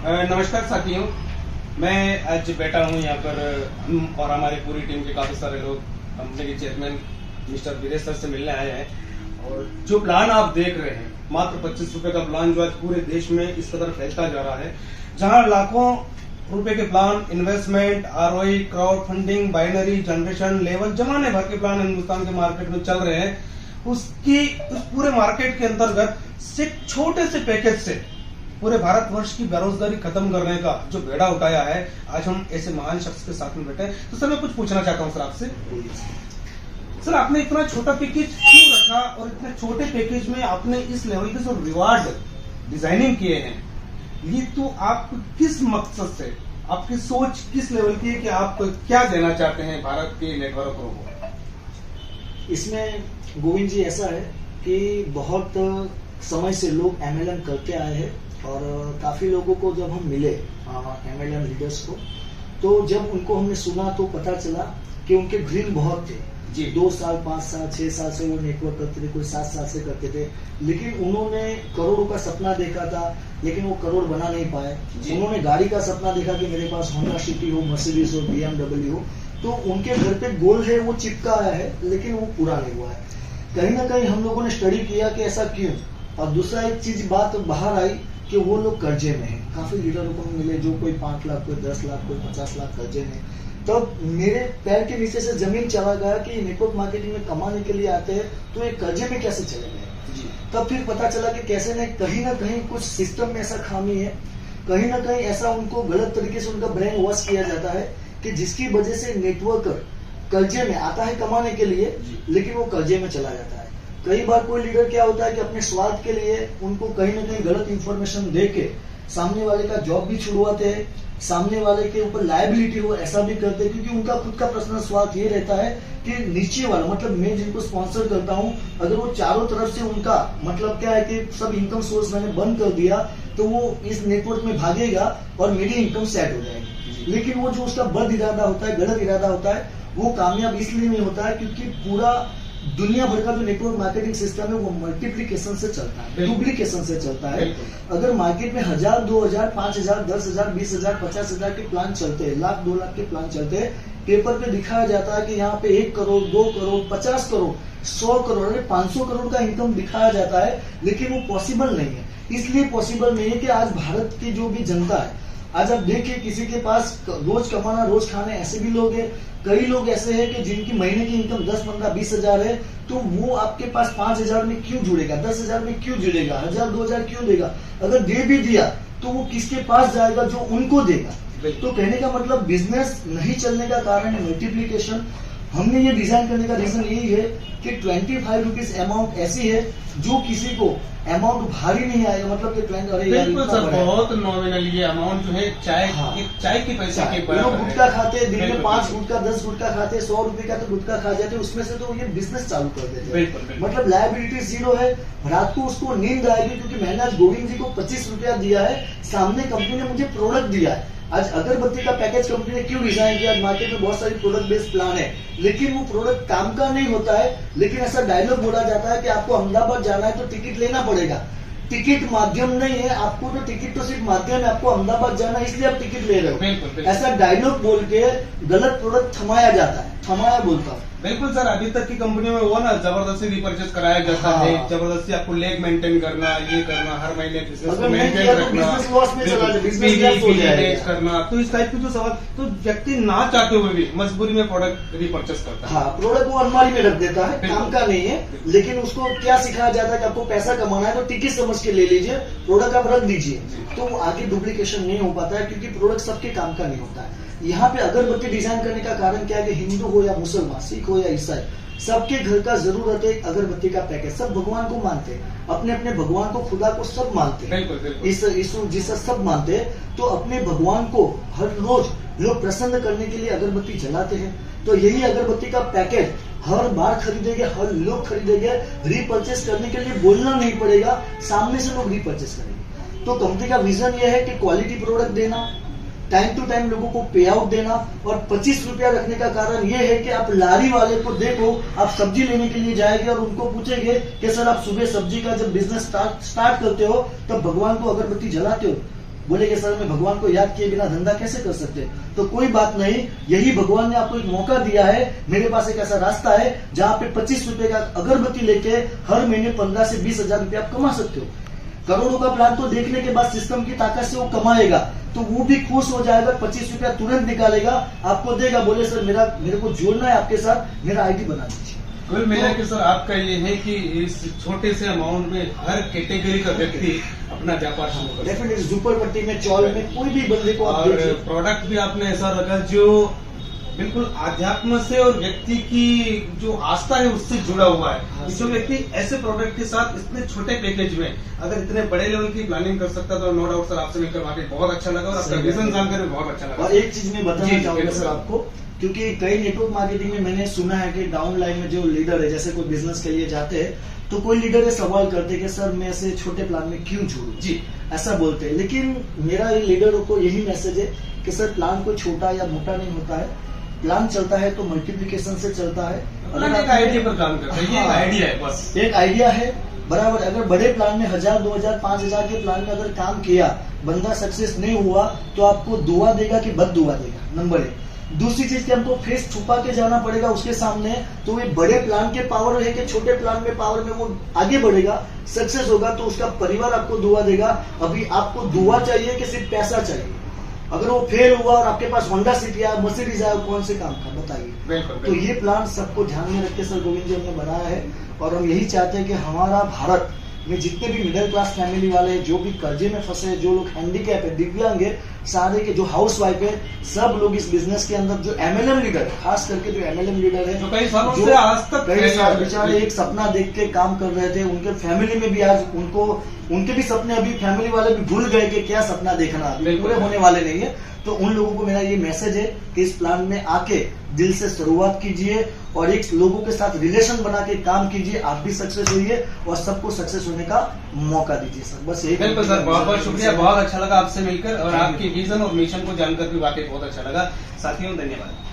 नमस्कार साथियों, मैं आज बैठा हूँ यहाँ पर। हम और हमारी पूरी टीम के काफी सारे लोग कंपनी के चेयरमैन मिस्टर वीरेश सर से मिलने आए हैं। और जो प्लान आप देख रहे हैं, मात्र 25 रुपए का प्लान जो आज पूरे देश में इस कदर फैलता जा रहा है, जहाँ लाखों रुपए के plan, investment, ROE, crowd funding, binary, generation level, जमाने भर के प्लान हिंदुस्तान के मार्केट में चल रहे हैं। उस पूरे मार्केट के अंतर्गत से छोटे से पैकेज से पूरे भारतवर्ष की बेरोजगारी खत्म करने का जो बेड़ा उठाया है, आज हम ऐसे महान शख्स के साथ में बैठे हैं। तो सर, मैं कुछ पूछना चाहता हूँ सर आपसे। सर, आपने इतना छोटा पैकेज क्यों रखा और इतने छोटे पैकेज में आपने इस लेवल के जो रिवार्ड डिजाइनिंग किए हैं, ये तो आप किस मकसद से, आपकी सोच किस लेवल की है कि आप क्या देना चाहते हैं भारत के नेटवर्करों को? इसमें गोविंद जी ऐसा है कि बहुत समय से लोग एमएलएम करते आए हैं और काफी लोगों को जब हम मिले एमएलएम लीडर्स को, तो जब उनको हमने सुना तो पता चला कि उनके ड्रीम बहुत थे जी। 2 साल, 5 साल, 6 साल से वो नेटवर्क करते थे, कोई 7 साल से करते थे, लेकिन उन्होंने करोड़ों का सपना देखा था, लेकिन वो करोड़ बना नहीं पाए। उन्होंने गाड़ी का सपना देखा कि मेरे पास होंडा सिटी हो, मर्सिडीज हो, BMW हो, तो उनके घर पे गोल है, वो चिपका आया है, लेकिन वो पूरा नहीं हुआ है। कहीं ना कहीं हम लोगों ने स्टडी किया कि ऐसा क्यों। और दूसरा एक चीज बात बाहर आई कि वो लोग कर्जे में हैं। काफी लीडरों को मिले जो कोई 5 लाख, कोई 10 लाख, कोई 50 लाख कर्जे में। तब मेरे पैर के नीचे से जमीन चला गया कि नेटवर्क मार्केटिंग में कमाने के लिए आते हैं तो ये कर्जे में कैसे चले गए। तब फिर पता चला कि कैसे न कहीं कुछ सिस्टम में ऐसा खामी है, कहीं ना कहीं ऐसा उनको गलत तरीके से उनका ब्रेन वॉश किया जाता है कि जिसकी वजह से नेटवर्कर कर्जे में आता है कमाने के लिए, लेकिन वो कर्जे में चला जाता है। कई बार कोई लीडर क्या होता है कि अपने स्वार्थ के लिए उनको कहीं ना कहीं गलत इंफॉर्मेशन दे के सामने वाले का जॉब भी छुड़वाते हैं, सामने वाले के ऊपर लायबिलिटी हो ऐसा भी करते हैं, क्योंकि उनका खुद का पर्सनल स्वार्थ ये रहता है कि नीचे वाला, मतलब मैं जिनको स्पॉन्सर करता हूँ, अगर वो चारों तरफ से उनका मतलब क्या है कि सब इनकम सोर्स मैंने बंद कर दिया तो वो इस नेटवर्क में भागेगा और मेरी इनकम सेट हो जाएगी। लेकिन वो जो उसका बद इरादा होता है, गलत इरादा होता है, वो कामयाब इसलिए नहीं होता है क्योंकि पूरा दुनिया भर का जो नेटवर्क मार्केटिंग सिस्टम है वो मल्टीप्लिकेशन से चलता है, डुप्लीकेशन से चलता है। अगर मार्केट में 1000, 2000, 5000, 10,000, 20,000, 50,000 के प्लान चलते हैं, लाख 2 लाख के प्लान चलते हैं, पेपर पे दिखाया जाता है कि यहाँ पे 1 करोड़, 2 करोड़, 50 करोड़, 100 करोड़, 500 करोड़ का इनकम दिखाया जाता है, लेकिन वो पॉसिबल नहीं है। इसलिए पॉसिबल नहीं है कि आज भारत की जो भी जनता है, आज आप देखिए किसी के पास रोज कमाना, रोज खाना, ऐसे भी लोग हैं। कई लोग ऐसे हैं कि जिनकी महीने की इनकम 10, 15, 20 हजार है, तो वो आपके पास 5,000 में क्यों जुड़ेगा, 10,000 में क्यों जुड़ेगा, 1,000, 2,000 क्यों देगा? अगर दे भी दिया तो वो किसके पास जाएगा? जो उनको देगा। तो कहने का मतलब बिजनेस नहीं चलने का कारण है मल्टीप्लीकेशन। हमने ये डिजाइन करने का रीजन यही है कि 25 रुपीज अमाउंट ऐसी है जो किसी को अमाउंट भारी नहीं आएगा, मतलब कि बिल्कुल सर, बहुत नॉमिनल ये अमाउंट जो है चाय के पैसे के बराबर। गुटखा खाते दिन में 5 गुटखा, 10 गुटखा खाते, 100 रुपए का तो गुटखा खा जाते, उसमें से तो ये बिजनेस चालू कर देते हैं। मतलब लायबिलिटी 0 है, रात को उसको नींद आएगी क्योंकि मैंने आज गोविंद जी को 25 रुपया दिया है, सामने कंपनी ने मुझे प्रोडक्ट दिया है। आज अगरबत्ती का पैकेज कंपनी ने क्यों डिजाइन किया? मार्केट में बहुत सारी प्रोडक्ट बेस्ड प्लान है, लेकिन वो प्रोडक्ट काम का नहीं होता है। लेकिन ऐसा डायलॉग बोला जाता है कि आपको अहमदाबाद जाना है तो टिकट लेना पड़ेगा। टिकट माध्यम नहीं है, आपको तो टिकट तो सिर्फ माध्यम है, आपको अहमदाबाद जाना है इसलिए आप टिकट ले रहे हो। ऐसा डायलॉग बोल के गलत प्रोडक्ट थमाया जाता है, थमाया बोलता हूँ। बिल्कुल सर, अभी तक की कंपनियों में वो ना जबरदस्ती रिपर्चेस कराया जाता है, जबरदस्ती आपको लेग मेंटेन करना, ये करना, हर महीने बिजनेस को मेंटेन रखना, करना, तो इस टाइप की जो सवाल, तो व्यक्ति ना चाहते हुए भी मजबूरी में प्रोडक्ट रिपर्चेस करता है। हाँ, प्रोडक्ट वो अलमारी में रख देता है, काम का नहीं है, लेकिन उसको क्या सिखाया जाता है कि आपको पैसा कमाना है तो टिकट समझ के ले लीजिए, प्रोडक्ट आप रख दीजिए, तो वो आगे डुप्लीकेशन नहीं हो पाता है क्योंकि प्रोडक्ट सबके काम का नहीं होता है। यहाँ पे अगरबत्ती डिजाइन करने का कारण क्या है कि हिंदू हो या मुसलमान, सिख हो या ईसाई, सबके घर का जरूरत है अगरबत्ती का पैकेज। सब भगवान को मानते हैं, अपने अपने भगवान को, खुदा को सब मानते हैं, यीशु जीसस सब मानते हैं। तो अपने भगवान को हर रोज लोग प्रसन्न करने के लिए अगरबत्ती जलाते हैं। तो यही अगरबत्ती का पैकेज हर बार खरीदेंगे, हर लोग खरीदेंगे, रीपर्चेस करने के लिए बोलना नहीं पड़ेगा, सामने से लोग रीपर्चेस करेंगे। तो कंपनी का विजन यह है कि क्वालिटी प्रोडक्ट देना, टाइम टू टाइम लोगों को पे आउट देना, और 25 रुपया रखने का कारण ये है कि आप लारी वाले को देखो, आप सब्जी लेने के लिए जाएंगे और उनको पूछेंगे कि सर आप सुबह सब्जी का जब बिजनेस स्टार्ट करते हो तब भगवान को अगरबत्ती जलाते हो? बोले कि सर मैं भगवान को याद किए बिना धंधा कैसे कर सकते। तो कोई बात नहीं, यही भगवान ने आपको एक मौका दिया है। मेरे पास एक ऐसा रास्ता है जहाँ पे 25 रुपए का अगरबत्ती लेके हर महीने 15 से 20 हजार रुपये आप कमा सकते हो। करोड़ों का प्लान तो देखने के बाद सिस्टम की ताकत से वो कमाएगा, तो वो भी खुश हो जाएगा, 25 रुपया तुरंत निकालेगा, आपको देगा, बोले सर मेरे को जोड़ना है आपके साथ, मेरा आईडी बना दीजिए। कुल मिला के सर आपका ये है कि इस छोटे से अमाउंट में हर कैटेगरी का व्यक्ति अपना व्यापार शुरू कर सकता है। डेफिनेटली झुंपड़पट्टी में, चौल में, कोई भी बंदे को आप और देखिए। प्रोडक्ट भी आपने ऐसा रखा जो बिल्कुल आध्यात्म से और व्यक्ति की जो आस्था है उससे जुड़ा हुआ हाँ, है। जो व्यक्ति ऐसे प्रोडक्ट के साथ इतने छोटे पैकेज में अगर इतने बड़े लेवल की प्लानिंग कर सकता तो नो डाउट सर आपसे मिलकर वाकई बहुत अच्छा लगा और आपका विजन जानकर बहुत अच्छा लगा। और एक चीज मैं बताना चाहूंगा सर आपको, क्योंकि कई नेटवर्क मार्केटिंग में मैंने सुना है कि डाउन लाइन में जो लीडर है, जैसे कोई बिजनेस के लिए जाते हैं तो कोई लीडर ये सवाल करते कि सर मैं ऐसे छोटे प्लान में क्यों जुड़ूं, जी ऐसा बोलते हैं। लेकिन मेरा ये लीडरों को यही मैसेज है कि सर प्लान कोई छोटा या मोटा नहीं होता है, प्लान चलता है तो मल्टीप्लिकेशन से चलता है। प्लान एक आइडिया पर काम करता है, ये एक आइडिया है, बस एक आइडिया है बराबर। अगर बड़े प्लान में 1000, 2000, 5000 के प्लान में अगर काम किया, बंदा सक्सेस नहीं हुआ तो आपको दुआ देगा कि बद दुआ देगा, नंबर 1। दूसरी चीज कि हमको फेस छुपा के जाना पड़ेगा उसके सामने, तो ये बड़े प्लान के पावर है कि छोटे प्लान में पावर में वो आगे बढ़ेगा, सक्सेस होगा तो उसका परिवार आपको दुआ देगा। अभी आपको दुआ चाहिए कि सिर्फ पैसा चाहिए? अगर वो फेल हुआ और आपके पास होंडा सिटी आया, मर्सिडीज आया, कौन से काम का बताइए। तो ये प्लान सबको ध्यान में रख के सर गोविंद जी हमने बनाया है, और हम यही चाहते हैं कि हमारा भारत में जितने भी मिडिल क्लास फैमिली वाले हैं, जो भी कर्जे में फंसे हैं, जो लोग हैंडीकैप है, दिव्यांग है, सारे के जो हाउस वाइफ है, सब लोग इस बिजनेस के अंदर, जो एमएलएम लीडर है, खास करके जो एमएलएम लीडर है, जो कई सालों से आज तक कई साल बेचारे एक सपना देख के काम कर रहे थे, उनके फैमिली में भी आज उनके भी सपने अभी फैमिली वाले भी भूल गए कि क्या सपना देखना, पूरे होने वाले नहीं है। तो उन लोगों को मेरा ये मैसेज है कि इस प्लान में आके दिल से शुरुआत कीजिए और एक लोगों के साथ रिलेशन बना के काम कीजिए, आप भी सक्सेस होइए और सबको सक्सेस होने का मौका दीजिए सर। बस यही। बिल्कुल सर, बहुत बहुत शुक्रिया, बहुत अच्छा लगा आपसे मिलकर और आपके विजन और मिशन को जानकर भी वाकई बहुत अच्छा लगा। साथियों धन्यवाद।